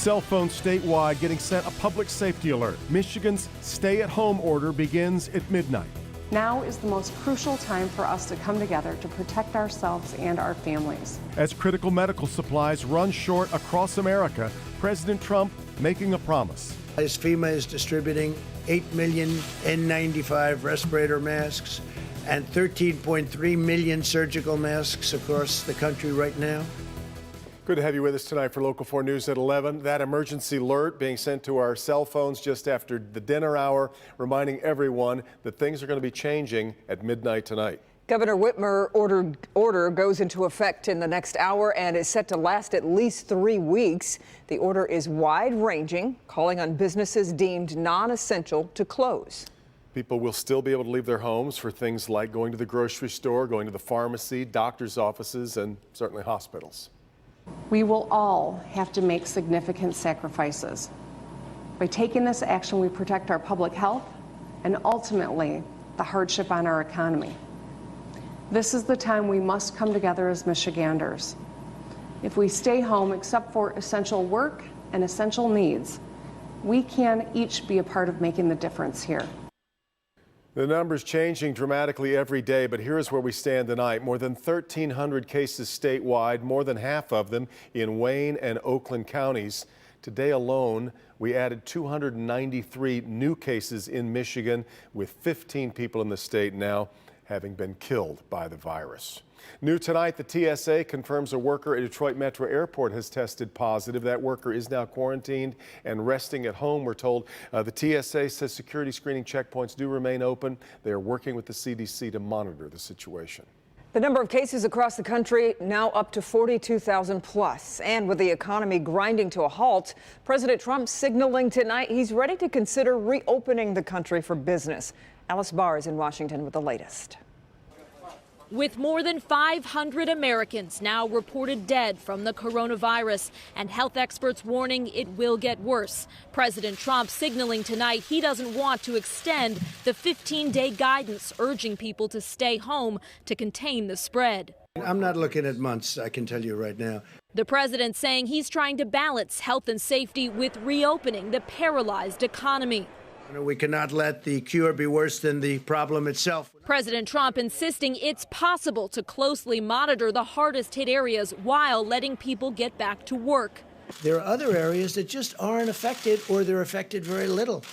Cell phones statewide getting sent a public safety alert. Michigan's stay-at-home order begins at midnight. Now is the most crucial time for us to come together to protect ourselves and our families. As critical medical supplies run short across America, President Trump making a promise. As FEMA is distributing 8 million N95 respirator masks and 13.3 million surgical masks across the country right now. Good to have you with us tonight for Local 4 News at 11. That emergency alert being sent to our cell phones just after the dinner hour, reminding everyone that things are going to be changing at midnight tonight. Governor Whitmer order goes into effect in the next hour and is set to last at least 3 weeks. The order is wide-ranging, calling on businesses deemed non-essential to close. People will still be able to leave their homes for things like going to the grocery store, going to the pharmacy, doctor's offices, and certainly hospitals. We will all have to make significant sacrifices. By taking this action, we protect our public health and ultimately the hardship on our economy. This is the time we must come together as Michiganders. If we stay home except for essential work and essential needs, we can each be a part of making the difference here. The numbers changing dramatically every day, but here's where we stand tonight. More than 1,300 cases statewide, more than half of them in Wayne and Oakland counties. Today alone, we added 293 new cases in Michigan, with 15 people in the state now having been killed by the virus. New tonight, the TSA confirms a worker at Detroit Metro Airport has tested positive. That worker is now quarantined and resting at home, we're told. The TSA says security screening checkpoints do remain open. They are working with the CDC to monitor the situation. The number of cases across the country now up to 42,000 plus. And with the economy grinding to a halt, President Trump signaling tonight he's ready to consider reopening the country for business. Alice Barr is in Washington with the latest. With more than 500 Americans now reported dead from the coronavirus and health experts warning it will get worse, President Trump signaling tonight he doesn't want to extend the 15-day guidance urging people to stay home to contain the spread. I'm not looking at months, I can tell you right now. The president saying he's trying to balance health and safety with reopening the paralyzed economy. We cannot let the cure be worse than the problem itself. President Trump insisting it's possible to closely monitor the hardest hit areas while letting people get back to work. There are other areas that just aren't affected, or they're affected very little.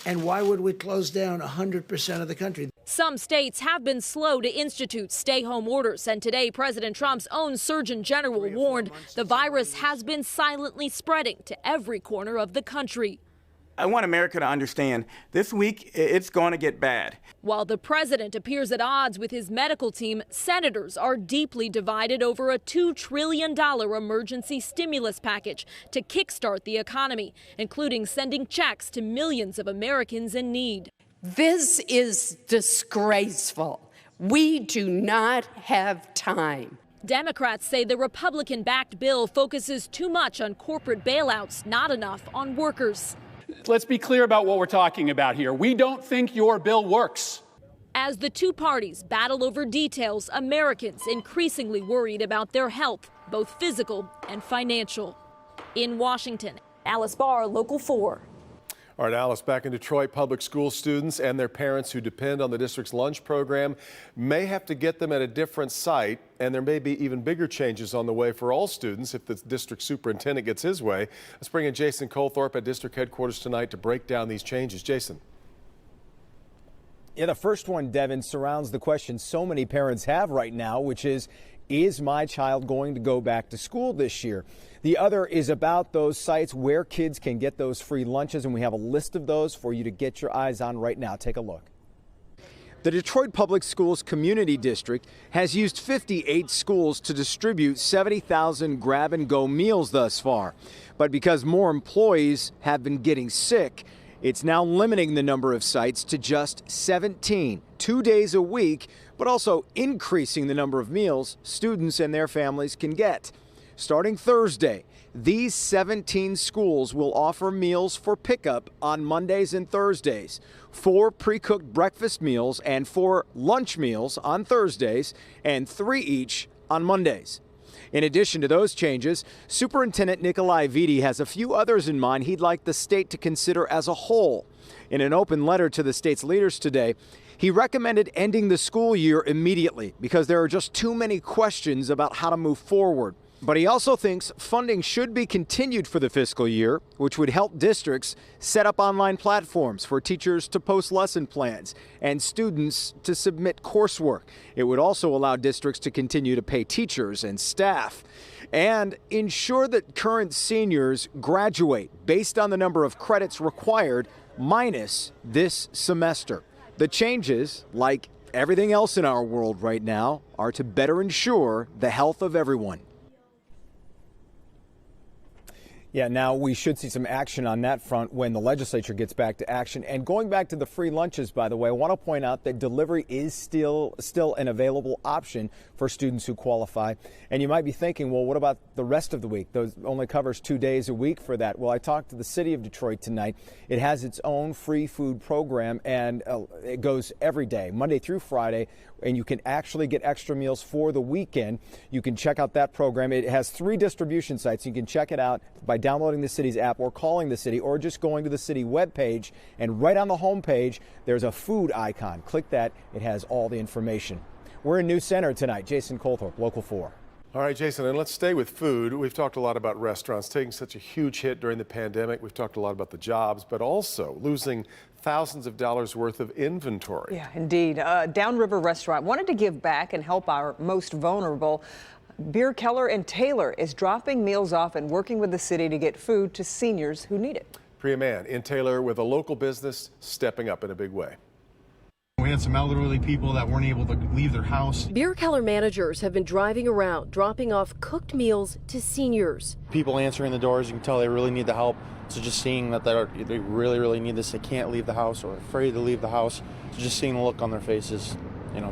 And why would we close down 100% of the country? Some states have been slow to institute stay-home orders, and today President Trump's own Surgeon General warned the virus has been silently spreading to every corner of the country. I want America to understand this week it's going to get bad. While the president appears at odds with his medical team, senators are deeply divided over a $2 trillion emergency stimulus package to kickstart the economy, including sending checks to millions of Americans in need. This is disgraceful. We do not have time. Democrats say the Republican-backed bill focuses too much on corporate bailouts, not enough on workers. Let's be clear about what we're talking about here. We don't think your bill works. As the two parties battle over details, Americans increasingly worried about their health, both physical and financial. In Washington, Alice Barr, Local 4. All right, Alice, back in Detroit, public school students and their parents who depend on the district's lunch program may have to get them at a different site, and there may be even bigger changes on the way for all students if the district superintendent gets his way. Let's bring in Jason Colthorpe at district headquarters tonight to break down these changes. Jason. Yeah, the first one, Devin, surrounds the question so many parents have right now, which is my child going to go back to school this year? The other is about those sites where kids can get those free lunches, and we have a list of those for you to get your eyes on right now. Take a look. The Detroit Public Schools Community District has used 58 schools to distribute 70,000 grab-and-go meals thus far. But because more employees have been getting sick, it's now limiting the number of sites to just 17, 2 days a week, but also increasing the number of meals students and their families can get. Starting Thursday, these 17 schools will offer meals for pickup on Mondays and Thursdays, 4 pre-cooked breakfast meals and 4 lunch meals on Thursdays, and 3 each on Mondays. In addition to those changes, Superintendent Nikolai Vitti has a few others in mind he'd like the state to consider as a whole. In an open letter to the state's leaders today, he recommended ending the school year immediately because there are just too many questions about how to move forward. But he also thinks funding should be continued for the fiscal year, which would help districts set up online platforms for teachers to post lesson plans and students to submit coursework. It would also allow districts to continue to pay teachers and staff and ensure that current seniors graduate based on the number of credits required minus this semester. The changes, like everything else in our world right now, are to better ensure the health of everyone. Yeah, now we should see some action on that front when the legislature gets back to action. And going back to the free lunches, by the way, I want to point out that delivery is still an available option for students who qualify. And you might be thinking, well, what about the rest of the week? Those only covers 2 days a week for that. Well, I talked to the city of Detroit tonight. It has its own free food program, and it goes every day, Monday through Friday, and you can actually get extra meals for the weekend. You can check out that program. It has 3 distribution sites. You can check it out by downloading the city's app or calling the city or just going to the city webpage. And right on the home page, there's a food icon. Click that. It has all the information. We're in New Center tonight. Jason Colthorpe, Local 4. All right, Jason, and let's stay with food. We've talked a lot about restaurants taking such a huge hit during the pandemic. We've talked a lot about the jobs, but also losing thousands of dollars worth of inventory. Yeah, indeed. Downriver Restaurant wanted to give back and help our most vulnerable. Beer Keller and Taylor is dropping meals off and working with the city to get food to seniors who need it. Priya Mann in Taylor with a local business stepping up in a big way. We had some elderly people that weren't able to leave their house. Beer Keller managers have been driving around, dropping off cooked meals to seniors. People answering the doors, you can tell they really need the help. So just seeing that they really need this, they can't leave the house or afraid to leave the house. So just seeing the look on their faces,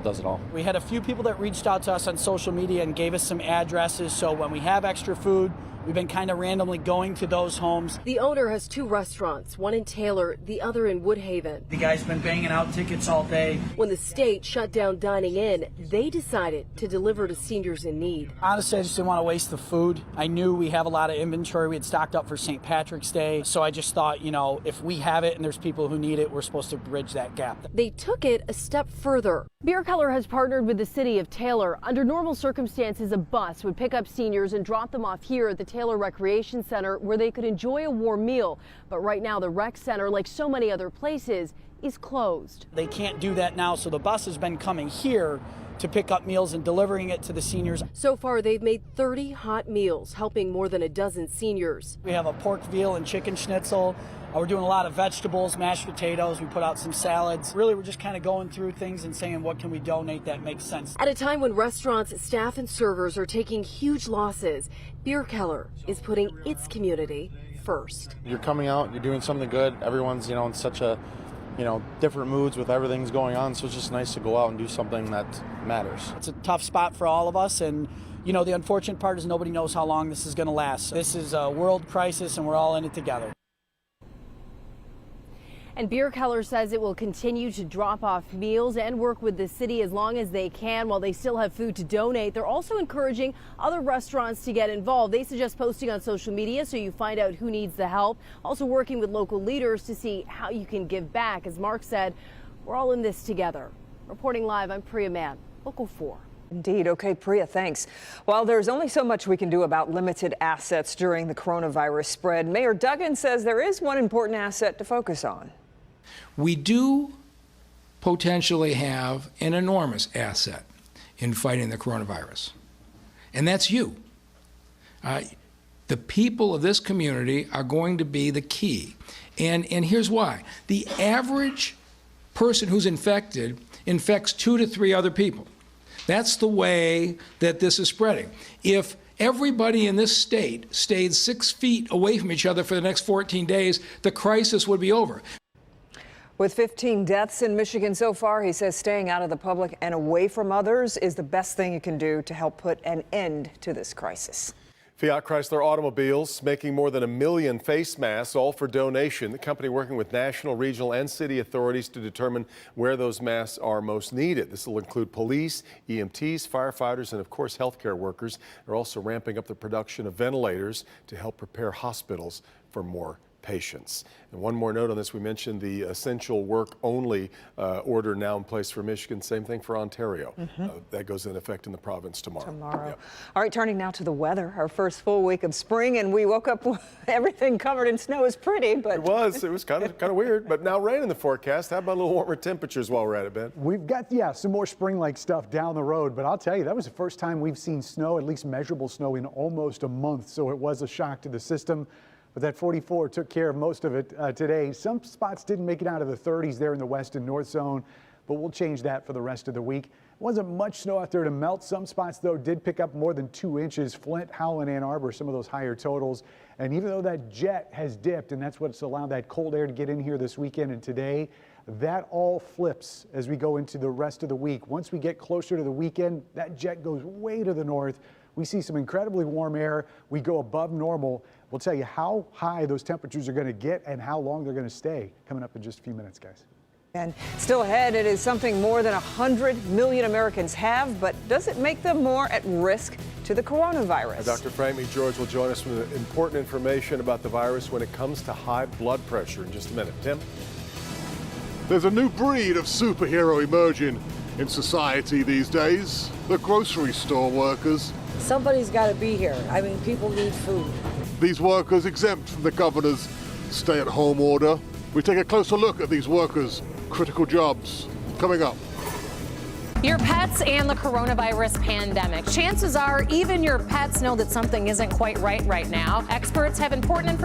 does it all. We had a few people that reached out to us on social media and gave us some addresses. So when we have extra food, we've been kind of randomly going to those homes. The owner has 2 restaurants, one in Taylor, the other in Woodhaven. The guy's been banging out tickets all day. When the state shut down dining in, they decided to deliver to seniors in need. Honestly, I just didn't want to waste the food. I knew we have a lot of inventory. We had stocked up for St. Patrick's Day. So I just thought, if we have it and there's people who need it, we're supposed to bridge that gap. They took it a step further. Beer Keller has partnered with the city of Taylor. Under normal circumstances, a bus would pick up seniors and drop them off here at the Taylor Recreation Center where they could enjoy a warm meal. But right now, the rec center, like so many other places, is closed. They can't do that now, so the bus has been coming here to pick up meals and delivering it to the seniors. So far, they've made 30 hot meals, helping more than a dozen seniors. We have a pork veal and chicken schnitzel. We're doing a lot of vegetables, mashed potatoes. We put out some salads. Really, we're just kind of going through things and saying, what can we donate that makes sense? At a time when restaurants, staff, and servers are taking huge losses, Beer Keller is putting its community first. You're coming out, you're doing something good. Everyone's, in such a, different moods with everything's going on. So it's just nice to go out and do something that matters. It's a tough spot for all of us. And, the unfortunate part is nobody knows how long this is going to last. This is a world crisis and we're all in it together. And Beer Keller says it will continue to drop off meals and work with the city as long as they can while they still have food to donate. They're also encouraging other restaurants to get involved. They suggest posting on social media so you find out who needs the help. Also working with local leaders to see how you can give back. As Mark said, we're all in this together. Reporting live, I'm Priya Mann, Local 4. Indeed. Okay, Priya, thanks. While there's only so much we can do about limited assets during the coronavirus spread, Mayor Duggan says there is one important asset to focus on. We do potentially have an enormous asset in fighting the coronavirus, and that's you. The people of this community are going to be the key, and here's why. The average person who's infected infects 2 to 3 other people. That's the way that this is spreading. If everybody in this state stayed 6 feet away from each other for the next 14 days, the crisis would be over. With 15 deaths in Michigan so far, he says staying out of the public and away from others is the best thing you can do to help put an end to this crisis. Fiat Chrysler Automobiles making more than 1 million face masks, all for donation. The company working with national, regional, and city authorities to determine where those masks are most needed. This will include police, EMTs, firefighters, and of course healthcare workers. They're also ramping up the production of ventilators to help prepare hospitals for more patients. And one more note on this, we mentioned the essential work only order now in place for Michigan. Same thing for Ontario. That goes into effect in the province tomorrow. Yep. All right, turning now to the weather. Our first full week of spring, and we woke up with everything covered in snow. Is pretty, but it was kind of weird. But now rain in the forecast. How about a little warmer temperatures while we're at it, Ben? We've got some more spring-like stuff down the road. But I'll tell you, that was the first time we've seen snow, at least measurable snow, in almost a month. So it was a shock to the system. But that 44 took care of most of it today. Some spots didn't make it out of the 30s there in the west and north zone, but we'll change that for the rest of the week. Wasn't much snow out there to melt. Some spots, though, did pick up more than 2 inches. Flint, Howell, and Ann Arbor, some of those higher totals. And even though that jet has dipped, and that's what's allowed that cold air to get in here this weekend and today, that all flips as we go into the rest of the week. Once we get closer to the weekend, that jet goes way to the north. We see some incredibly warm air. We go above normal. We'll tell you how high those temperatures are going to get and how long they're going to stay coming up in just a few minutes, guys. And still ahead, it is something more than 100 million Americans have, but does it make them more at risk to the coronavirus? Dr. Frank McGeorge will join us with important information about the virus when it comes to high blood pressure in just a minute. Tim? There's a new breed of superhero emerging in society these days, the grocery store workers. Somebody's got to be here. I mean, people need food. These workers exempt from the governor's stay-at-home order. We take a closer look at these workers' critical jobs coming up. Your pets and the coronavirus pandemic. Chances are even your pets know that something isn't quite right now. Experts have important information